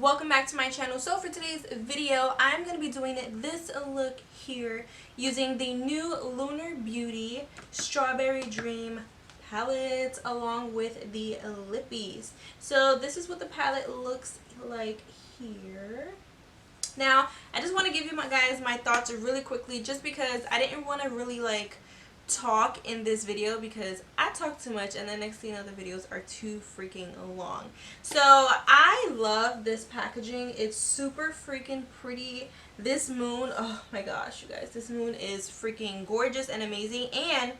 welcome back to my channel. So for today's video, I'm going to be doing this look here using the new Lunar Beauty Strawberry Dream palette along with the lippies. So this is what the palette looks like here. Now, I just want to give you guys my thoughts really quickly, just because I didn't want to really talk in this video because I talk too much and the next thing you know the videos are too freaking long. So I love this packaging. It's super freaking pretty. This moon, oh my gosh you guys, this moon is freaking gorgeous and amazing, and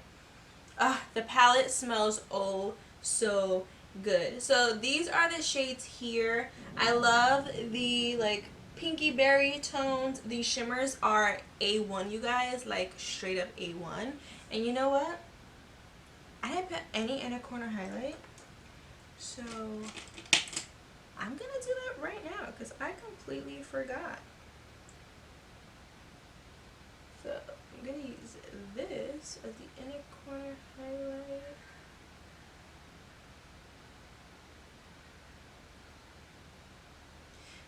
the palette smells oh so good. So these are the shades here. I love the pinky berry tones. These shimmers are A1, you guys, like straight up A1. And you know what? I didn't put any inner corner highlight, so I'm gonna do that right now because I completely forgot. So I'm gonna use this as the inner corner highlight.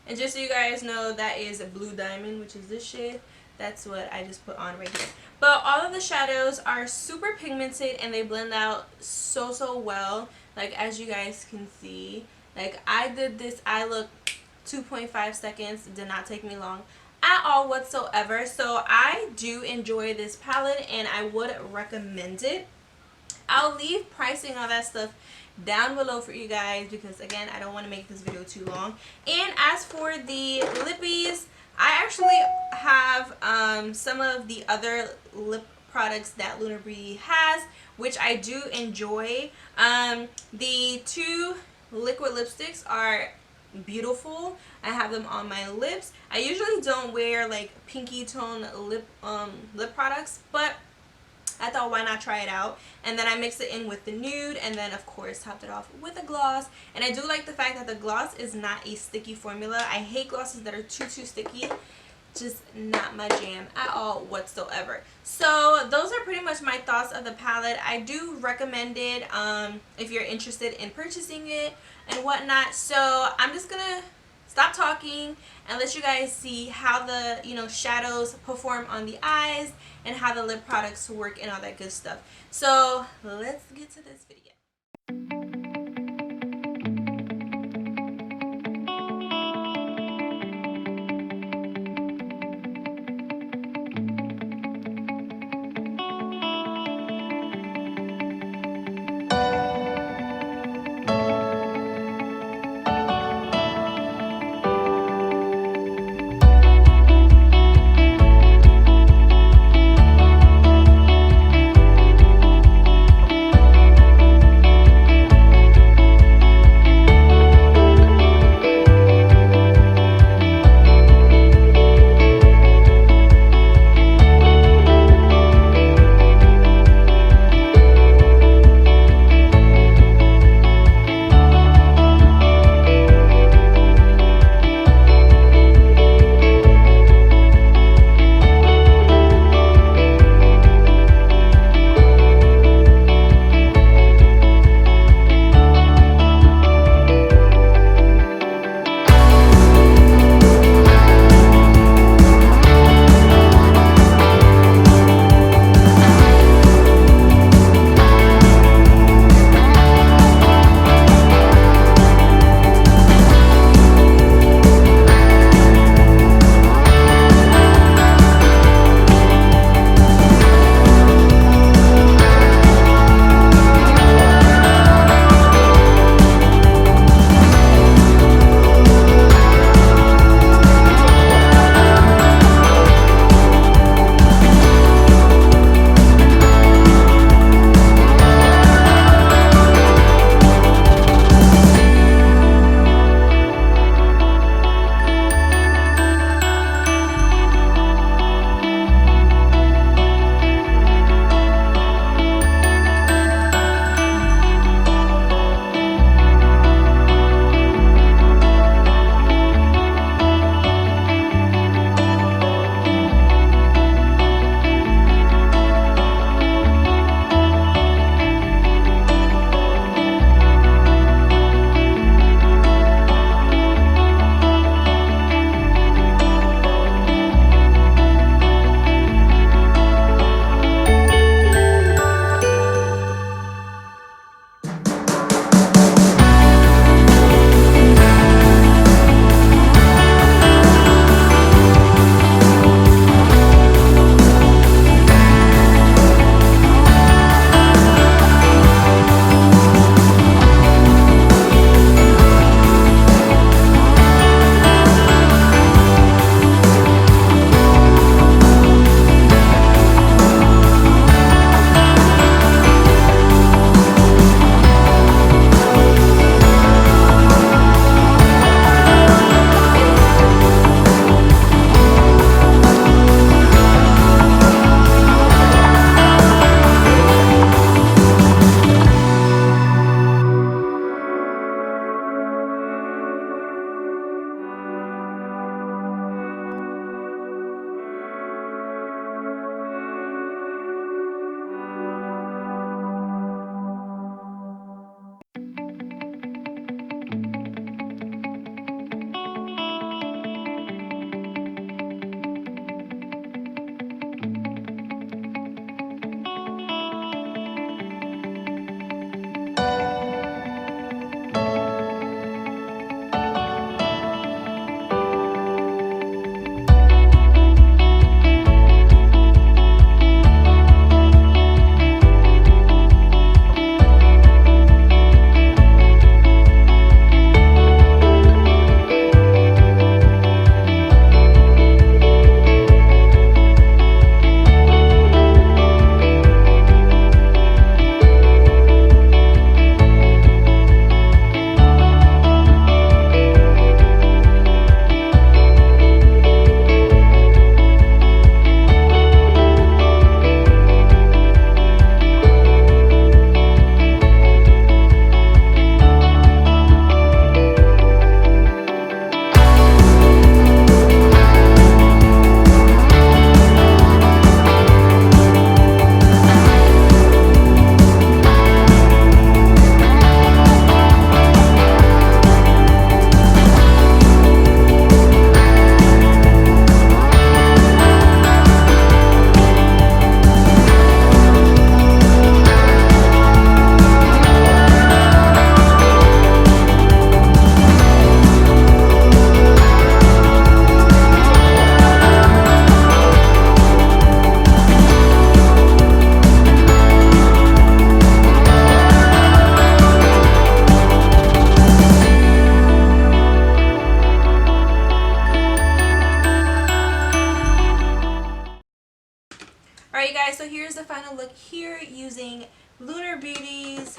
And just so you guys know, that is a blue diamond, which is this shade. That's what I just put on right here. But all of the shadows are super pigmented and they blend out so well. Like as you guys can see. Like I did this eye look 2.5 seconds. It did not take me long at all whatsoever. So I do enjoy this palette and I would recommend it. I'll leave pricing, all that stuff down below for you guys because again I don't want to make this video too long. And as for the lippies, I actually have some of the other lip products that Lunar Beauty has, which I do enjoy. The two liquid lipsticks are beautiful. I have them on my lips. I usually don't wear pinky tone lip products, but I thought why not try it out. And then I mixed it in with the nude and then of course topped it off with a gloss. And I do like the fact that the gloss is not a sticky formula. I hate glosses that are too sticky. Just not my jam at all whatsoever. So those are pretty much my thoughts of the palette. I do recommend it if you're interested in purchasing it and whatnot. So I'm just gonna stop talking and let you guys see how the shadows perform on the eyes and how the lip products work and all that good stuff. So let's get to this video. so here's the final look here using Lunar Beauty's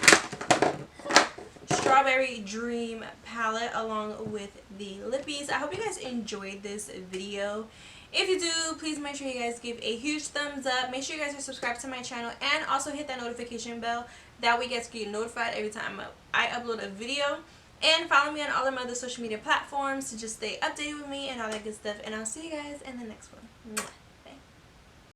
Strawberry Dream palette along with the lippies. I hope you guys enjoyed this video. If you do, please make sure you guys give a huge thumbs up. Make sure you guys are subscribed to my channel and also hit that notification bell. That way you guys get notified every time I upload a video. And follow me on all of my other social media platforms to just stay updated with me and all that good stuff. And I'll see you guys in the next one. Mwah.